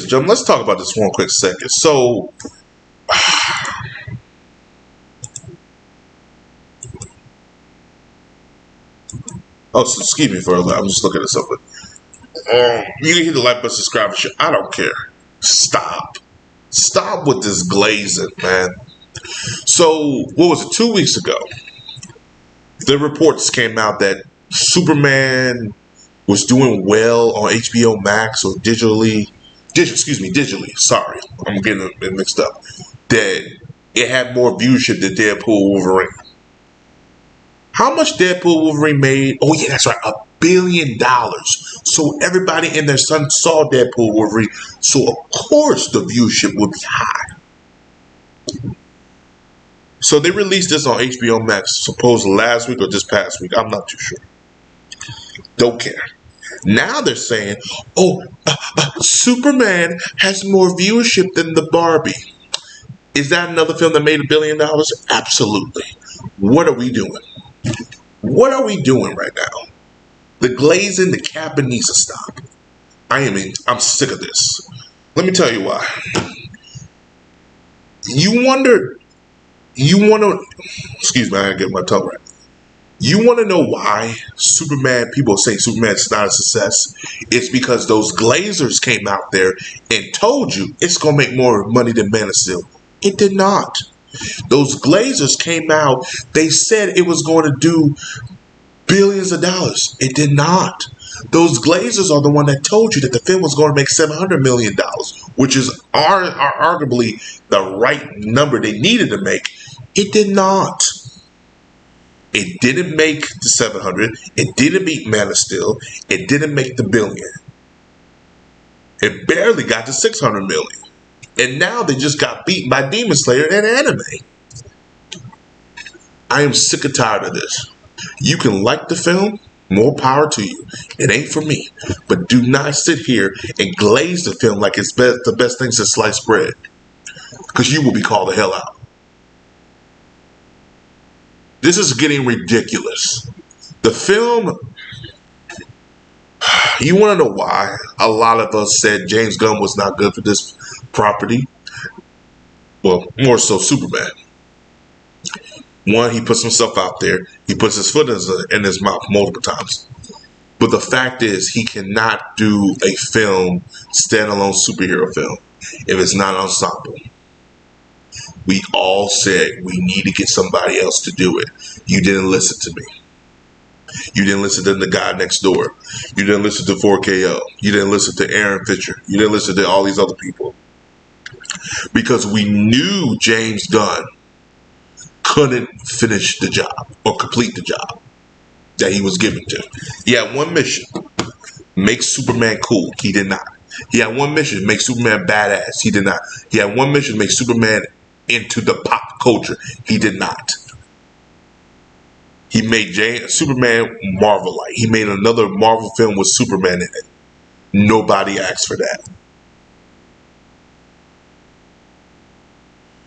and gentlemen, let's talk about this one quick second. So, excuse me for a I'm just looking at something. You can hit the like button, subscribe, and shit. I don't care. Stop with this glazing, man. So, what was it? 2 weeks ago, the reports came out that Superman was doing well on HBO Max or digitally. Sorry, I'm getting it mixed up. That it had more viewership than Deadpool Wolverine. How much Deadpool Wolverine made? Oh yeah, that's right, $1 billion. So everybody and their son saw Deadpool Wolverine. So of course the viewership would be high. So they released this on HBO Max, supposedly last week or this past week. I'm not too sure. Don't care. Now they're saying, Superman has more viewership than the Barbie. Is that another film that made $1 billion? Absolutely. What are we doing? What are we doing right now? The glazing, the capping needs to stop. I'm sick of this. Let me tell you why. Excuse me, I gotta get my tongue right. You want to know why people say Superman's not a success? It's because those glazers came out there and told you it's going to make more money than Man of Steel. It did not. Those glazers came out, they said it was going to do billions of dollars. It did not. Those glazers are the one that told you that the film was going to make $700 million, which is arguably the right number they needed to make. It did not. It didn't make the 700. It didn't beat Man of Steel. It didn't make the $1 billion. It barely got to $600 million. And now they just got beaten by Demon Slayer and anime. I am sick and tired of this. You can like the film, more power to you. It ain't for me. But do not sit here and glaze the film like it's the best thing since sliced bread. Because you will be called the hell out. This is getting ridiculous. The film, you want to know why a lot of us said James Gunn was not good for this property? Well, more so Superman. One, he puts himself out there. He puts his foot in his mouth multiple times. But the fact is, he cannot do a film, standalone superhero film, if it's not ensemble. We all said we need to get somebody else to do it. You didn't listen to me. You didn't listen to the guy next door. You didn't listen to 4KO. You didn't listen to Aaron Fisher. You didn't listen to all these other people. Because we knew James Gunn couldn't finish the job or complete the job that he was given to. He had one mission, make Superman cool. He did not. He had one mission, make Superman badass. He did not. He had one mission, make Superman into the pop culture. He did not. He made Superman Marvel-like. He made another Marvel film with Superman in it. Nobody asked for that.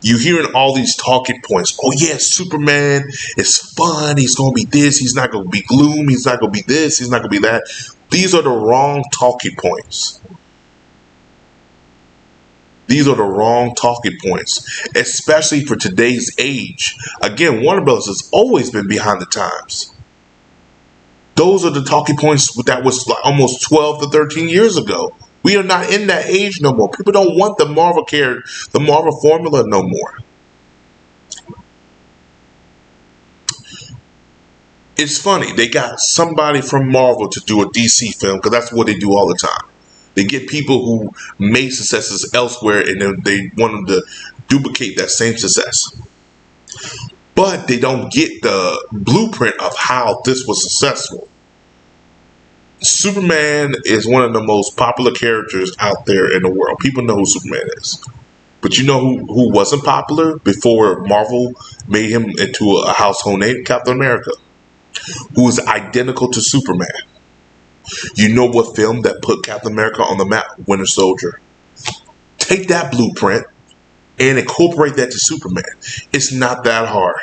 You're hearing all these talking points. Oh yeah, Superman is fun. He's going to be this. He's not going to be gloom. He's not going to be this. He's not going to be that. These are the wrong talking points. These are the wrong talking points, especially for today's age. Again, Warner Bros. Has always been behind the times. Those are the talking points that was like almost 12 to 13 years ago. We are not in that age no more. People don't want the Marvel formula no more. It's funny. They got somebody from Marvel to do a DC film because that's what they do all the time. They get people who made successes elsewhere and then they want them to duplicate that same success. But they don't get the blueprint of how this was successful. Superman is one of the most popular characters out there in the world. People know who Superman is. But you know who wasn't popular before Marvel made him into a household name? Captain America, who is identical to Superman. You know what film that put Captain America on the map? Winter Soldier. Take that blueprint and incorporate that to Superman. It's not that hard.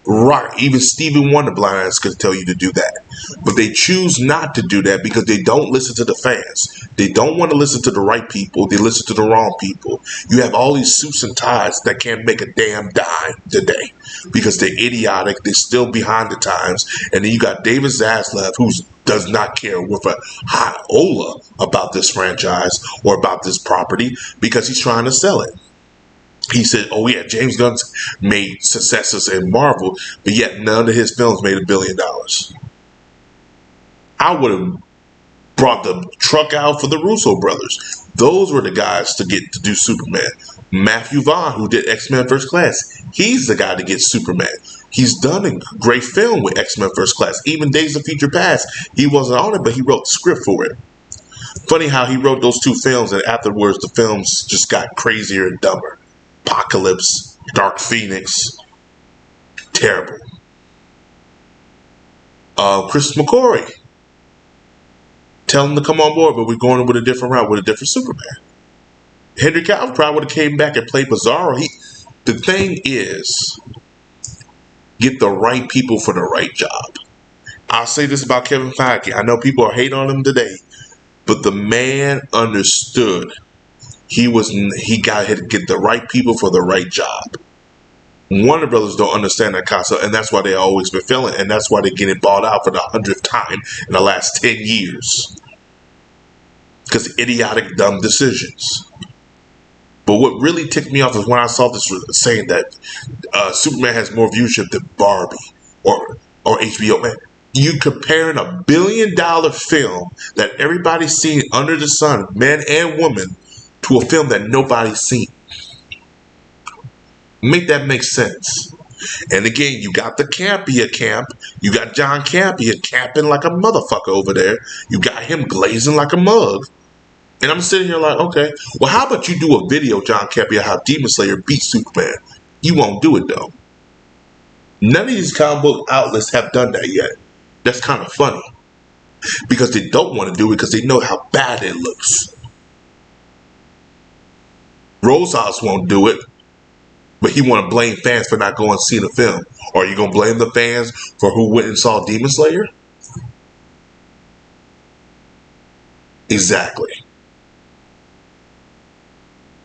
Right. Even Stevie Wonder blind ass could tell you to do that. But they choose not to do that because they don't listen to the fans. They don't want to listen to the right people. They listen to the wrong people. You have all these suits and ties that can't make a damn dime today because they're idiotic. They're still behind the times. And then you got David Zaslav, who does not care with a iota about this franchise or about this property because he's trying to sell it. He said, oh yeah, James Gunn's made successes in Marvel, but yet none of his films made $1 billion. I would have brought the truck out for the Russo brothers. Those were the guys to get to do Superman. Matthew Vaughn, who did X-Men First Class, he's the guy to get Superman. He's done a great film with X-Men First Class. Even Days of Future Past, he wasn't on it, but he wrote the script for it. Funny how he wrote those two films, and afterwards the films just got crazier and dumber. Apocalypse, Dark Phoenix, terrible. Chris McCory, tell him to come on board, but we're going with a different route, with a different Superman. Henry Cavill probably would have came back and played Bizarro. The thing is, get the right people for the right job. I'll say this about Kevin Feige. I know people are hating on him today, but the man understood. He got to get the right people for the right job. Warner Brothers don't understand that concept, and that's why they always been failing, and that's why they're getting bought out for the 100th time in the last 10 years. Because idiotic, dumb decisions. But what really ticked me off is when I saw this saying that Superman has more viewership than Barbie or HBO Max. You comparing a $1 billion film that everybody's seen under the sun, men and women, to a film that nobody's seen. Make that make sense. And again, you got the Campia camp. You got John Campia camping like a motherfucker over there. You got him glazing like a mug. And I'm sitting here like, okay, well, how about you do a video, John Campia, how Demon Slayer beat Superman? You won't do it, though. None of these comic book outlets have done that yet. That's kind of funny. Because they don't want to do it because they know how bad it looks. Rosehouse won't do it, but he want to blame fans for not going to see the film. Or are you going to blame the fans for who went and saw Demon Slayer? Exactly.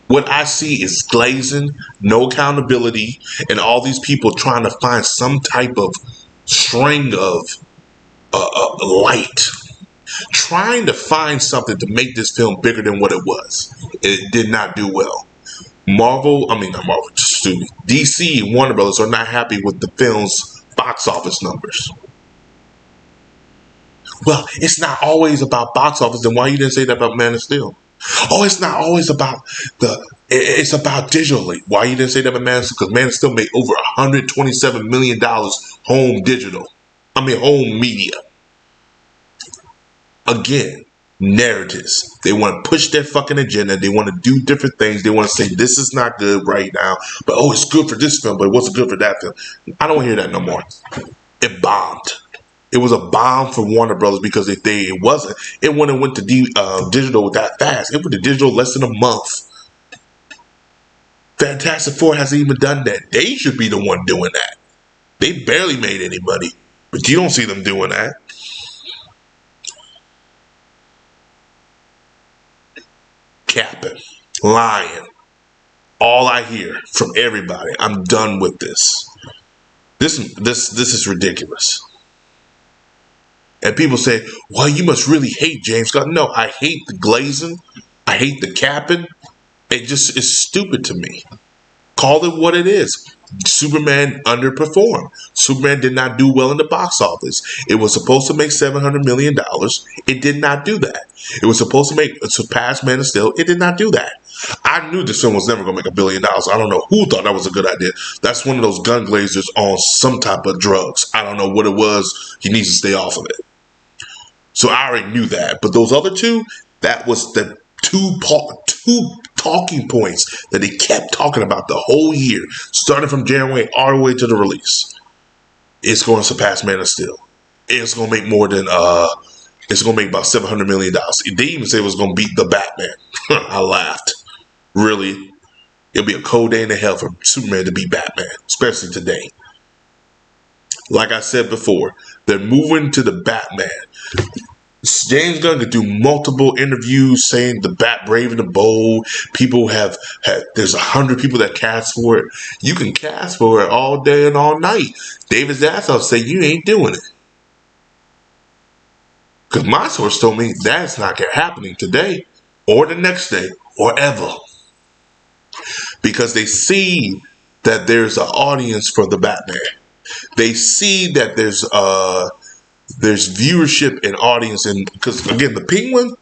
What I see is glazing, no accountability, and all these people trying to find some type of string of light. Trying to find something to make this film bigger than what it was. It did not do well. DC and Warner Brothers are not happy with the film's box office numbers. Well, it's not always about box office. Then why you didn't say that about Man of Steel? Oh, it's not always about it's about digitally. Why you didn't say that about Man of Steel? Because Man of Steel made over $127 million home media. Again, narratives. They want to push their fucking agenda. They want to do different things. They want to say this is not good right now, but oh, it's good for this film, but it wasn't good for that film. I don't want to hear that no more. It bombed. It was a bomb for Warner Brothers because if it wasn't, it wouldn't have went to digital that fast. It went to digital less than a month. Fantastic Four hasn't even done that. They should be the one doing that. They barely made any money, but you don't see them doing that. Capping, lying. All I hear from everybody. I'm done with this. This is ridiculous. And people say, well, you must really hate James Gunn. No, I hate the glazing. I hate the capping. It just is stupid to me. Call it what it is. Superman underperformed. Superman did not do well in the box office. It was supposed to make $700 million. It did not do that. It was supposed to surpass Man of Steel. It did not do that. I knew this film was never going to make $1 billion. I don't know who thought that was a good idea. That's one of those gun glazers on some type of drugs. I don't know what it was. He needs to stay off of it. So I already knew that. But those other two, that was the two talking points that they kept talking about the whole year, starting from January all the way to the release. It's going to surpass Man of Steel. It's going to make more than it's going to make about $700 million. They even said it was going to beat the Batman. I laughed. Really? It'll be a cold day in the hell for Superman to beat Batman, especially today. Like I said before, they're moving to the Batman. James Gunn could do multiple interviews saying the Bat Brave and the Bold. People have had, there's 100 people that cast for it. You can cast for it all day and all night. David Zaslav say you ain't doing it. Because my source told me that's not happening today or the next day or ever. Because they see that there's an audience for the Batman. They see that there's viewership and audience, and because again the Penguin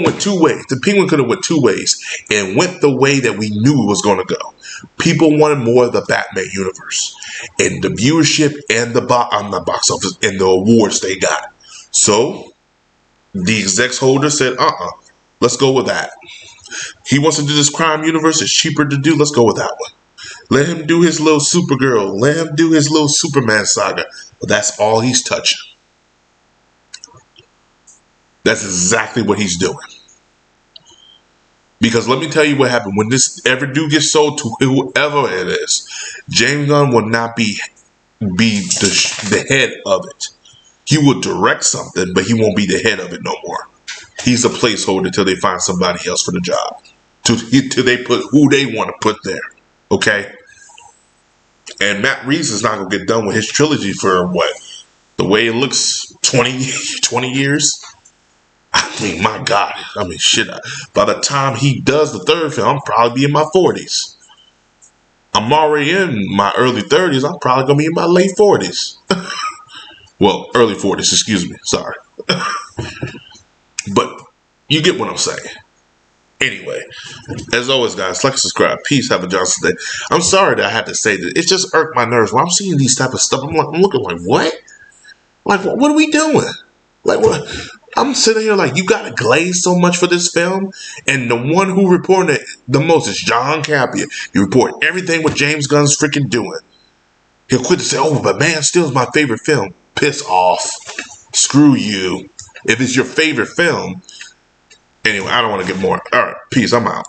went two ways. The Penguin could have went two ways and went the way that we knew it was going to go. People wanted more of the Batman universe and the viewership and the box office and the awards they got. So the execs holder said, let's go with that. He wants to do this crime universe. It's cheaper to do. Let's go with that one. Let him do his little Supergirl. Let him do his little Superman saga. But that's all he's touching. That's exactly what he's doing. Because let me tell you what happened. When this ever do get sold to whoever it is, James Gunn will not be the head of it. He will direct something, but he won't be the head of it no more. He's a placeholder till they find somebody else for the job. Till they put who they want to put there. Okay? And Matt Reeves is not going to get done with his trilogy for what? The way it looks, 20 years? I mean, my God. I mean, shit. By the time he does the third film, I'll probably be in my 40s. I'm already in my early 30s. I'm probably going to be in my late 40s. Well, early 40s, excuse me. Sorry. But you get what I'm saying. Anyway, as always, guys, like and subscribe. Peace. Have a Johnson day. I'm sorry that I had to say that. It just irked my nerves. When I'm seeing these type of stuff, I'm looking like, what? Like, what are we doing? Like, what? I'm sitting here like, you got to glaze so much for this film? And the one who reported it the most is John Capia. He report everything what James Gunn's freaking doing. He'll quit to say, oh, but Man of Steel is my favorite film. Piss off. Screw you. If it's your favorite film. Anyway, I don't want to get more. All right, peace. I'm out.